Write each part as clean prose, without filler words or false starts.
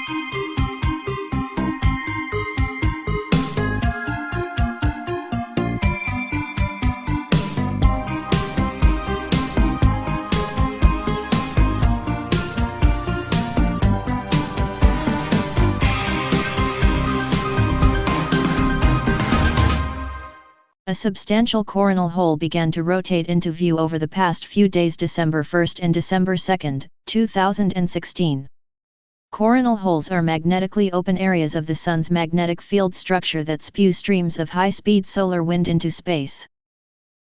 A substantial coronal hole began to rotate into view over the past few days, December 1st and December 2nd, 2016. Coronal holes are magnetically open areas of the Sun's magnetic field structure that spew streams of high-speed solar wind into space.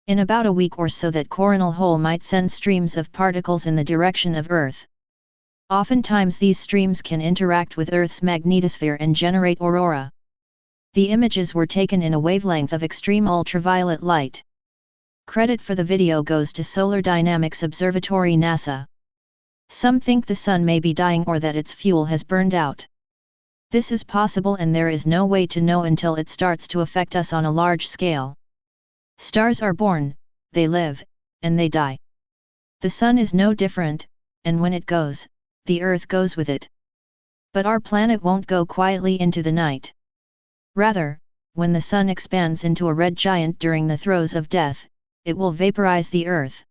In about a week or so, that coronal hole might send streams of particles in the direction of Earth. Oftentimes these streams can interact with Earth's magnetosphere and generate aurora. The images were taken in a wavelength of extreme ultraviolet light. Credit for the video goes to Solar Dynamics Observatory, NASA. Some think the Sun may be dying or that its fuel has burned out. This is possible, and there is no way to know until it starts to affect us on a large scale. Stars are born, they live, and they die. The Sun is no different, and when it goes, the Earth goes with it. But our planet won't go quietly into the night. Rather, when the Sun expands into a red giant during the throes of death, it will vaporize the Earth.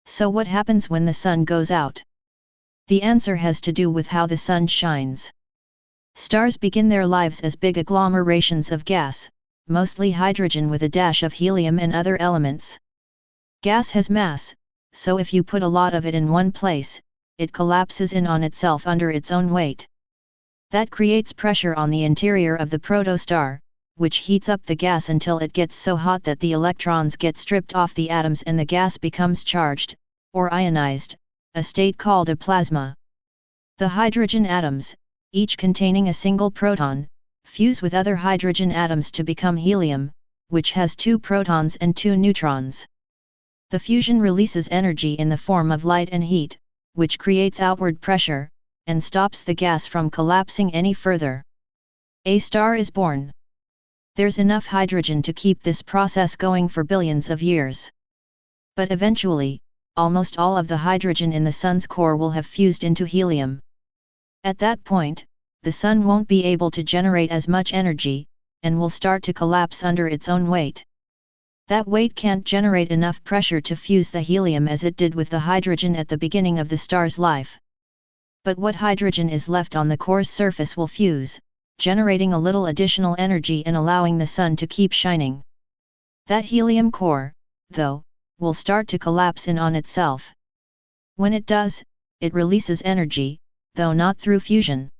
So what happens when the Sun goes out? The answer has to do with how the Sun shines. Stars begin their lives as big agglomerations of gas, mostly hydrogen with a dash of helium and other elements. Gas has mass, so if you put a lot of it in one place, it collapses in on itself under its own weight. That creates pressure on the interior of the protostar, which heats up the gas until it gets so hot that the electrons get stripped off the atoms and the gas becomes charged, or ionized, a state called a plasma. The hydrogen atoms, each containing a single proton, fuse with other hydrogen atoms to become helium, which has 2 protons and 2 neutrons. The fusion releases energy in the form of light and heat, which creates outward pressure, and stops the gas from collapsing any further. A star is born. There's enough hydrogen to keep this process going for billions of years. But eventually, almost all of the hydrogen in the Sun's core will have fused into helium. At that point, the Sun won't be able to generate as much energy, and will start to collapse under its own weight. That weight can't generate enough pressure to fuse the helium as it did with the hydrogen at the beginning of the star's life. But what hydrogen is left on the core's surface will fuse, generating a little additional energy and allowing the Sun to keep shining. That helium core, though, will start to collapse in on itself. When it does, it releases energy, though not through fusion.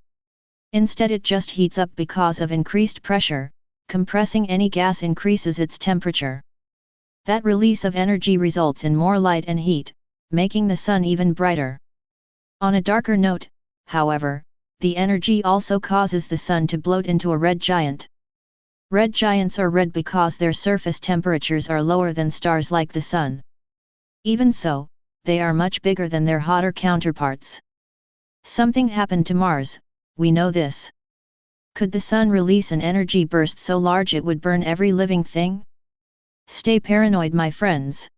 Instead, it just heats up because of increased pressure. Compressing any gas increases its temperature. That release of energy results in more light and heat, making the Sun even brighter. On a darker note, however, the energy also causes the Sun to bloat into a red giant. Red giants are red because their surface temperatures are lower than stars like the Sun. Even so, they are much bigger than their hotter counterparts. Something happened to Mars, we know this. Could the Sun release an energy burst so large it would burn every living thing? Stay paranoid, my friends.